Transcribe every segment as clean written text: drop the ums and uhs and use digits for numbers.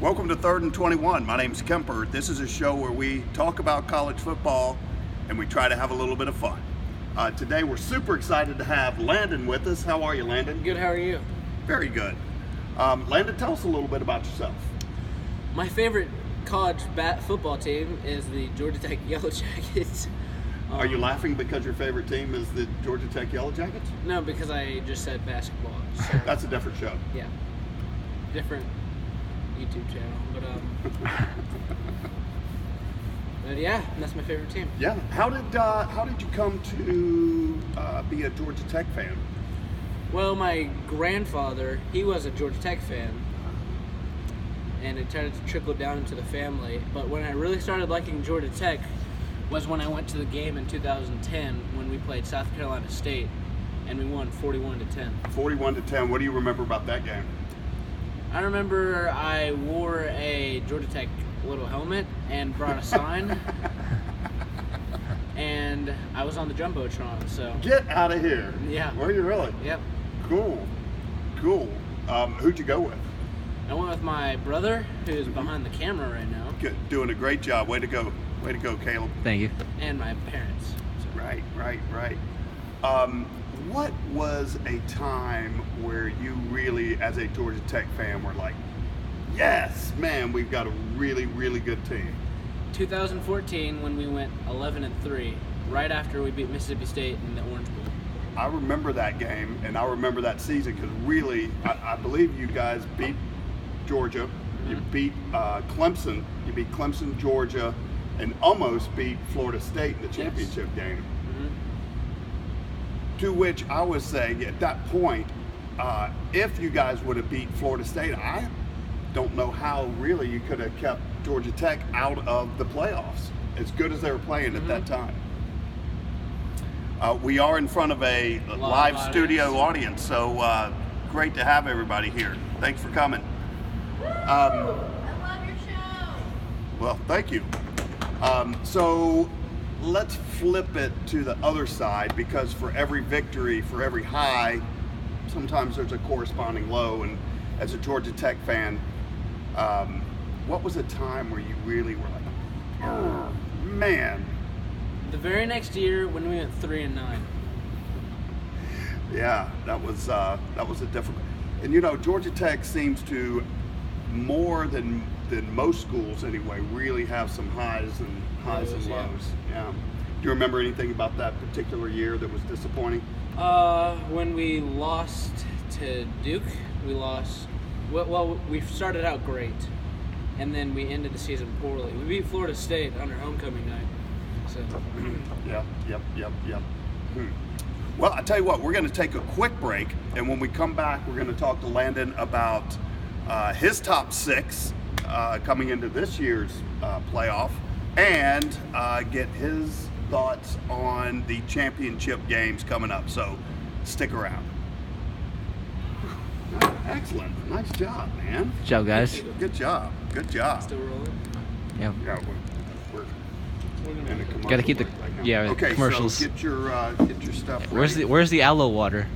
Welcome to 3rd and 21. My name's Kemper. This is a show where we talk about college football and we try to have a little bit of fun. Today we're super excited to have Landon with us. How are you, Landon? Good, how are you? Very good. Landon, tell us a little bit about yourself. My favorite college football team is the Georgia Tech Yellow Jackets. Are you laughing because your favorite team is the Georgia Tech Yellow Jackets? No, because I just said basketball. So, That's a different show. yeah, different YouTube channel, but yeah, that's my favorite team. Yeah. How did you come to be a Georgia Tech fan? Well, my grandfather, he was a Georgia Tech fan, and it started to trickle down into the family. But when I really started liking Georgia Tech was when I went to the game in 2010 when we played South Carolina State, and we won 41-10. 41-10. What do you remember about that game? I remember I wore a Georgia Tech little helmet and brought a sign, and I was on the Jumbotron, so. Get out of here. Yeah. Were you really? Yep. Cool. Who'd you go with? I went with my brother, who's behind the camera right now. Good. Doing a great job. Way to go, Caleb. Thank you. And my parents. So. Right. What was a time where you really, as a Georgia Tech fan, were like, yes, man, we've got a really, really good team? 2014, when we went 11-3, right after we beat Mississippi State in the Orange Bowl. I remember that game, and I remember that season because really, I believe you guys beat Georgia, you beat Clemson, Georgia, and almost beat Florida State in the championship game. To which I was saying at that point, if you guys would have beat Florida State, I don't know how really you could have kept Georgia Tech out of the playoffs, as good as they were playing at that time. We are in front of a live studio audience, so great to have everybody here. Thanks for coming. I love your show. Well, thank you. So let's flip it to the other side, because for every victory, for every high, sometimes there's a corresponding low. And as a Georgia Tech fan, what was a time where you really were like, oh, man? The very next year when we went 3-9. Yeah, that was a difficult. And you know, Georgia Tech seems to, more than most schools anyway, really have some highs and lows. Yeah. Do you remember anything about that particular year that was disappointing? When we lost to Duke, we lost. Well, we started out great, and then we ended the season poorly. We beat Florida State on our homecoming night. So. Yep. Well, I tell you what, we're going to take a quick break, and when we come back, we're going to talk to Landon about his top 6 coming into this year's playoff, and get his thoughts on the championship games coming up. So stick around. Excellent. Nice job, man. Good job, guys. Good job. Still rolling? Yeah. Yeah, we're in a commercial Gotta keep the break right now. Okay, commercials. So get your stuff ready. Where's the aloe water?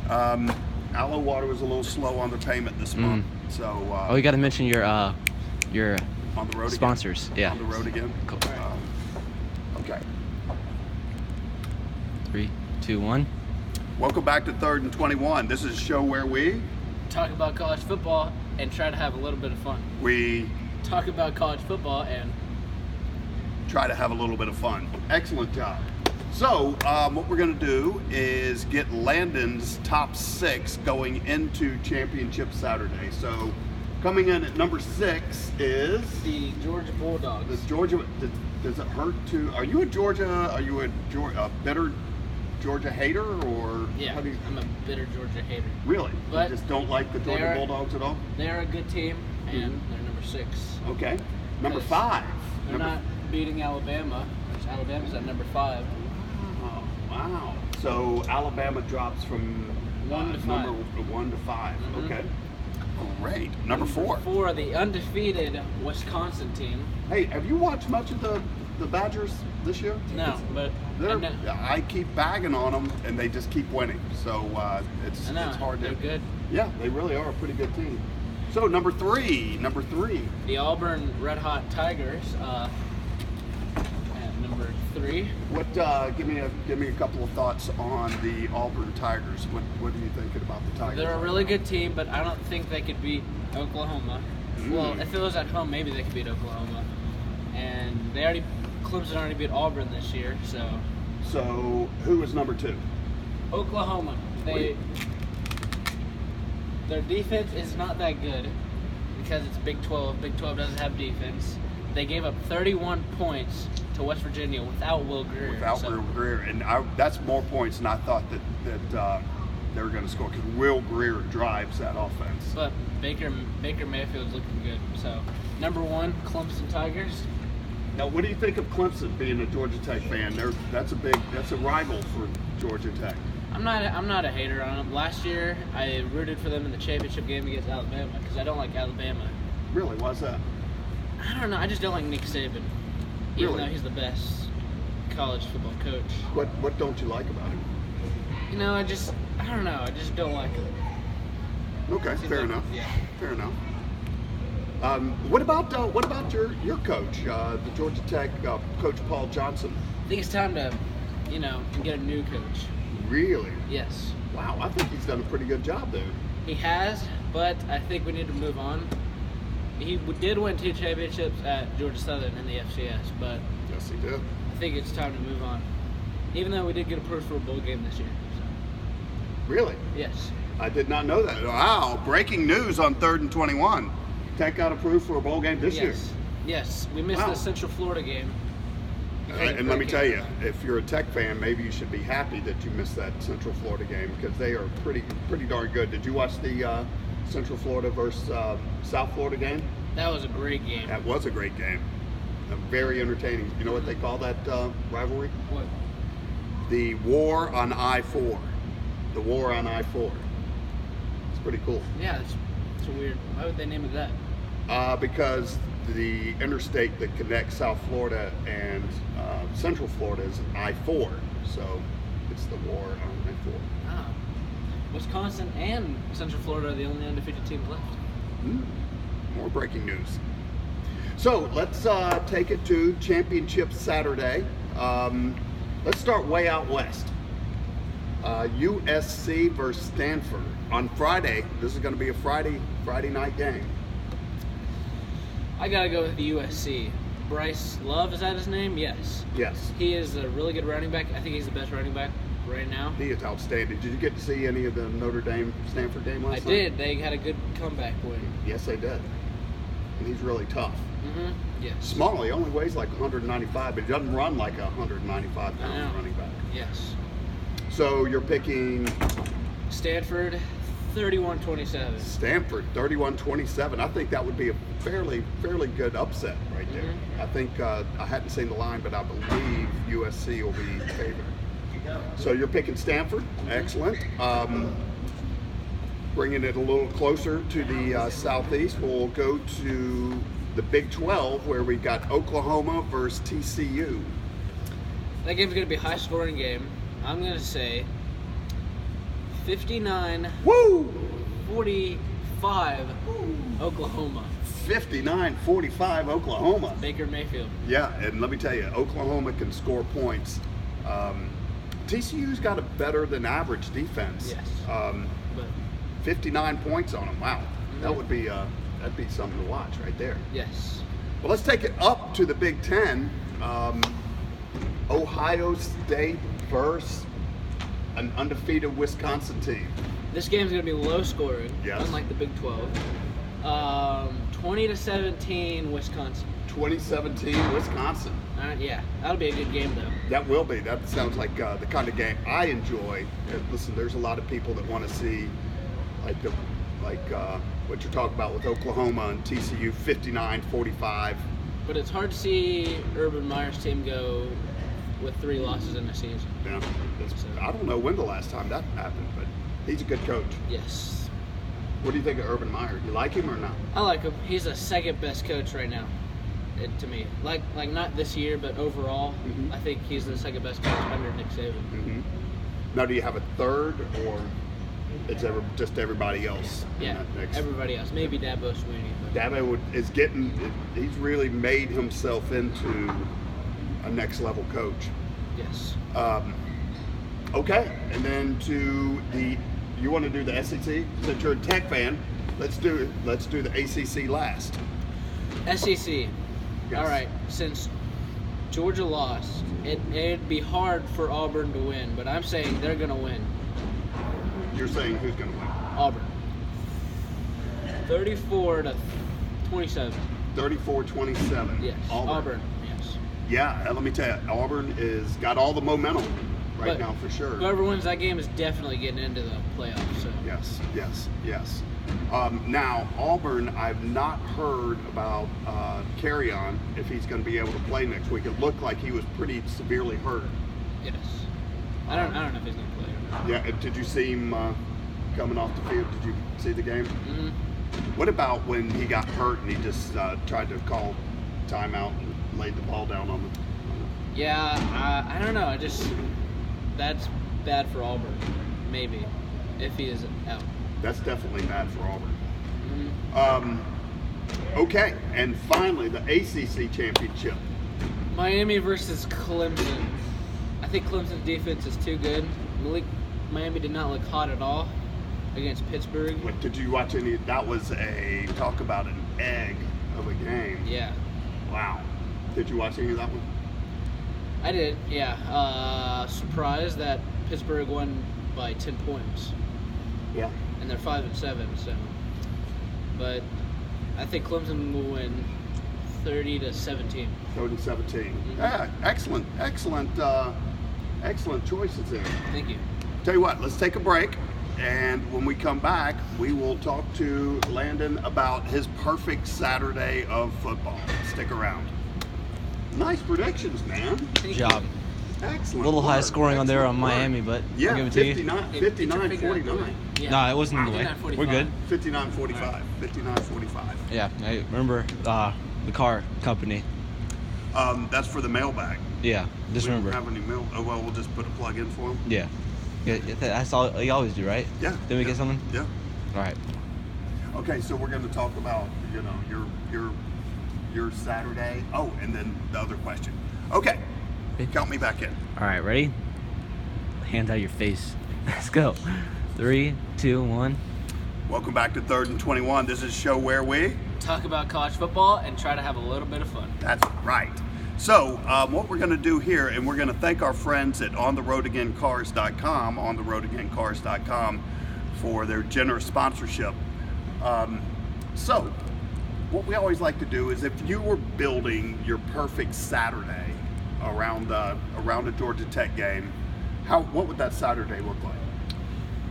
Aloe Water was a little slow on the payment this month, so. You gotta mention your on the road sponsors. Again? Yeah. On the road again. Cool. Okay. 3, 2, 1. Welcome back to 3rd and 21. This is a show where we Talk about college football and try to have a little bit of fun. Talk about college football and try to have a little bit of fun. Excellent job. So what we're going to do is get Landon's top 6 going into Championship Saturday. So coming in at number 6 is the Georgia Bulldogs. the Georgia. Does it hurt to? Are you a bitter Georgia hater, or Yeah, how do you, I'm a bitter Georgia hater. really? But you just don't like the Georgia Bulldogs at all? They're a good team, and they're number 6. Okay. Number Because 5. They're not beating Alabama. Alabama's at number 5. Wow. So Alabama drops from 1 to 5. Number 1 to 5. Okay. Great. Number 4. 4, the undefeated Wisconsin team. Hey, have you watched much of the Badgers this year? No, but I keep bagging on them, and they just keep winning. So it's hard to. They're good. Yeah, they really are a pretty good team. So number three. The Auburn Red Hot Tigers at number 3. What? Give me a couple of thoughts on the Auburn Tigers. What are you thinking about the Tigers? They're a really good team, but I don't think they could beat Oklahoma. Well, if it was at home, maybe they could beat Oklahoma. And Clemson already beat Auburn this year, so. So who is number 2? Oklahoma. Their defense is not that good because it's Big 12. Big 12 doesn't have defense. They gave up 31 points to West Virginia without Will Greer. Will Greer, and that's more points than I thought that they were going to score because Will Greer drives that offense. But Baker Mayfield's looking good. So number 1, Clemson Tigers. Now, what do you think of Clemson being a Georgia Tech fan? That's a rival for Georgia Tech. I'm not a hater on them. Last year, I rooted for them in the championship game against Alabama because I don't like Alabama. Really? Why's that? I don't know. I just don't like Nick Saban, even Really? though he's the best college football coach. What don't you like about him? You know, I don't know. I just don't like him. Okay, fair enough. Yeah. Fair enough. What about your coach, the Georgia Tech coach Paul Johnson? I think it's time to, get a new coach. Really? Yes. Wow, I think he's done a pretty good job there. He has, but I think we need to move on. He did win 2 championships at Georgia Southern in the FCS, but Yes, he did. I think it's time to move on. Even though we did get approved for a bowl game this year. So. Really? Yes. I did not know that. Wow, breaking news on 3rd and 21. Tech got approved for a bowl game this year. Yes. We missed Wow. the Central Florida game. And let me tell you, if you're a Tech fan, maybe you should be happy that you missed that Central Florida game because they are pretty darn good. Did you watch the Central Florida versus South Florida game? That was a great game. That was a great game. Very entertaining. You know what they call that rivalry? What? The War on I-4. The War on I-4. It's pretty cool. Yeah, it's weird. Why would they name it that? Because the interstate that connects South Florida and Central Florida is I-4. So it's the War on I-4. Ah. Wisconsin and Central Florida are the only undefeated teams left. More breaking news. So let's take it to Championship Saturday. Let's start way out west. USC versus Stanford on Friday. This is going to be a Friday night game. I gotta go with the USC. Bryce Love, is that his name? Yes. Yes. He is a really good running back. I think he's the best running back right now. He is outstanding. Did you get to see any of the Notre Dame Stanford game last night? I did. They had a good comeback win. Yes, they did. And he's really tough. Yes. Small, he only weighs like 195, but he doesn't run like a 195 I know. pound running back. Yes. So you're picking Stanford, 31-27. Stanford, 31-27. I think that would be a fairly good upset right there. I think I hadn't seen the line, but I believe USC will be favored. So you're picking Stanford. Excellent. Bringing it a little closer to the southeast, we'll go to the Big 12 where we got Oklahoma versus TCU. That game's going to be a high-scoring game. I'm going to say 59-45 Oklahoma. 59-45 Oklahoma. Baker Mayfield. Yeah, and let me tell you, Oklahoma can score points. TCU's got a better than average defense. Yes. But 59 points on them. Wow, that'd be something to watch right there. yes. Well, let's take it up to the Big Ten. Ohio State versus an undefeated Wisconsin team. This game's going to be low scoring, Yes. unlike the Big 12. 20-17 Wisconsin. 2017 Wisconsin. Yeah, that'll be a good game though. That will be. That sounds like the kind of game I enjoy. And listen, there's a lot of people that want to see what you're talking about with Oklahoma and TCU, 59-45. But it's hard to see Urban Meyer's team go with 3 losses in a season. Yeah, I don't know when the last time that happened, but he's a good coach. Yes. What do you think of Urban Meyer? You like him or not? I like him. He's the second best coach right now, to me. Like not this year, but overall, I think he's the second best coach under Nick Saban. Now, do you have a third or? It's just everybody else. in Yeah, that next. everybody else. Maybe Dabo Sweeney. But Dabo is getting. He's really made himself into a next level coach. yes. Okay, and then to the. You want to do the SEC? Since you're a Tech fan, let's do the ACC last. SEC. Yes. All right. Since Georgia lost, it'd be hard for Auburn to win, but I'm saying they're gonna win. You're saying who's going to win? Auburn. 34-27. 34-27. Yes. Auburn. Yes. Yeah, let me tell you, Auburn is got all the momentum right But now for sure. Whoever wins that game is definitely getting into the playoffs. So. Yes. Now, Auburn, I've not heard about Carry-On, if he's going to be able to play next week. It looked like he was pretty severely hurt. Yes. I don't know if he's gonna play or not. Yeah, did you see him coming off the field? Did you see the game? Mm-hmm. What about when he got hurt and he just tried to call timeout and laid the ball down on the... Yeah, I don't know. That's bad for Auburn. Maybe if he is out. That's definitely bad for Auburn. Mm-hmm. Okay, and finally, the ACC championship. Miami versus Clemson. I think Clemson's defense is too good. Miami did not look hot at all against Pittsburgh. What, did you watch any? That was talk about an egg of a game. Yeah, Wow. Did you watch any of that one? I did. Yeah. Surprised that Pittsburgh won by 10 points, Yeah. and they're 5-7. So, but I think Clemson will win 30-17. 30-17. Yeah, excellent choices there. Thank you. Tell you what, let's take a break, and when we come back, we will talk to Landon about his perfect Saturday of football. Stick around. Nice predictions, man. Good job. Excellent. A little high work. scoring on there on Excellent Miami, work. but Yeah, I'll give it to you. 59-49. Yeah. No, it wasn't in the way. 59-45. We're good. 59-45. 59-45. Yeah, I remember the car company. That's for the mailbag. Yeah, just We don't remember. have any mail. Oh, well, we'll just put a plug in for him. Yeah. Yeah, that's all you always do, right? Yeah. Then we get something? Yeah. All right. Okay, so we're going to talk about, your Saturday. Oh, and then the other question. Okay, count me back in. All right, ready? Hands out of your face. Let's go. 3, 2, 1. Welcome back to 3rd and 21. This is a show where we... Talk about college football and try to have a little bit of fun. That's right. So what we're going to do here, and we're going to thank our friends at ontheroadagancars.com for their generous sponsorship. So what we always like to do is, if you were building your perfect Saturday around a Georgia Tech game, what would that Saturday look like?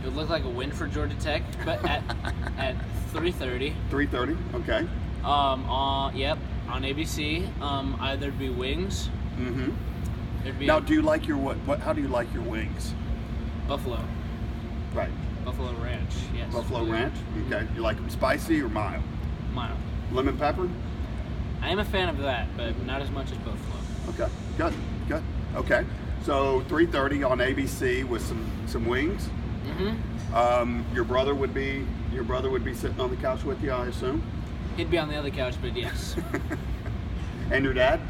It would look like a win for Georgia Tech, but at 3:30. 3:30. Okay. On ABC. Either it'd be wings. Mm-hmm. It'd be Now, do you like your what? How do you like your wings? Buffalo Right. Ranch. Yes. Buffalo Ranch. Okay. You like them spicy or mild? Mild. Lemon pepper. I am a fan of that, but not as much as Buffalo. Okay. Good. Okay. So 3:30 on ABC with some wings. Mm-hmm. Your brother would be sitting on the couch with you, I assume. He'd be on the other couch, but yes. And your dad?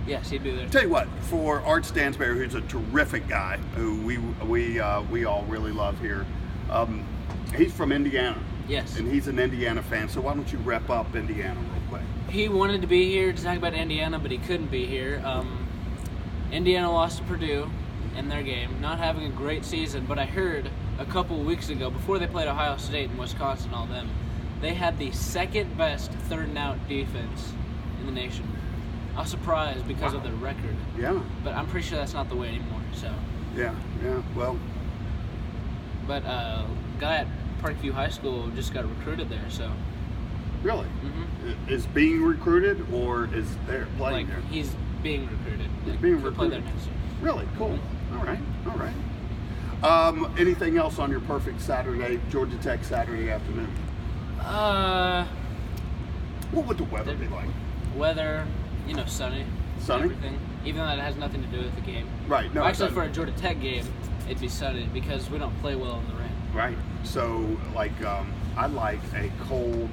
Yes, he'd be there. Tell you what, for Art Stansberry, who's a terrific guy, who we all really love here. He's from Indiana. Yes. And he's an Indiana fan. So why don't you rep up Indiana real quick? He wanted to be here to talk about Indiana, but he couldn't be here. Indiana lost to Purdue in their game, not having a great season, but I heard a couple weeks ago, before they played Ohio State and Wisconsin, all them, they had the second best 3rd and out defense in the nation. I was surprised because of their record. Yeah. But I'm pretty sure that's not the way anymore. So. Yeah. Well. But guy at Parkview High School just got recruited there. So. Really? Mm-hmm. Is being recruited or is there playing there? He's being recruited. He's being He'll play there recruited. next year. Really? Cool. All right. Anything else on your perfect Saturday, Georgia Tech Saturday afternoon? What would the weather be like? Weather, sunny. Sunny? Everything. Even though that has nothing to do with the game. Right. No. Actually, for a Georgia Tech game, it'd be sunny because we don't play well in the rain. Right. So, like, I like a cold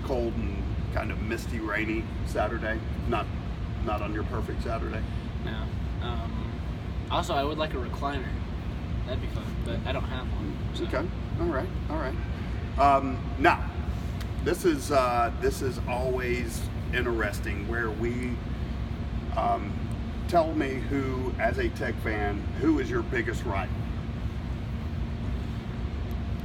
and kind of misty, rainy Saturday. Not on your perfect Saturday. No. Also, I would like a recliner. That'd be fun, but I don't have one. So. Okay. All right. Now, this is always interesting where we tell me who, as a Tech fan, who is your biggest rival?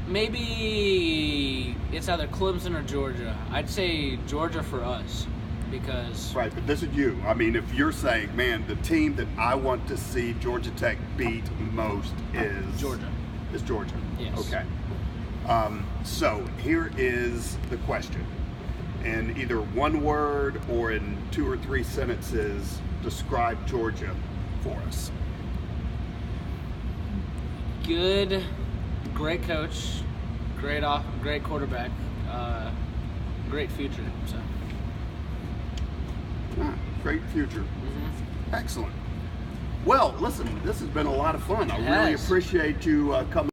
Maybe it's either Clemson or Georgia. I'd say Georgia for us because Right, but this is you. I mean, if you're saying, man, the team that I want to see Georgia Tech beat most is Georgia. Is Georgia. Yes. Okay. So here is the question. In either one word or in 2 or 3 sentences, describe Georgia for us. Good, great coach, great quarterback, great future. So. Great future. Excellent. Well, listen, this has been a lot of fun. I really appreciate you coming.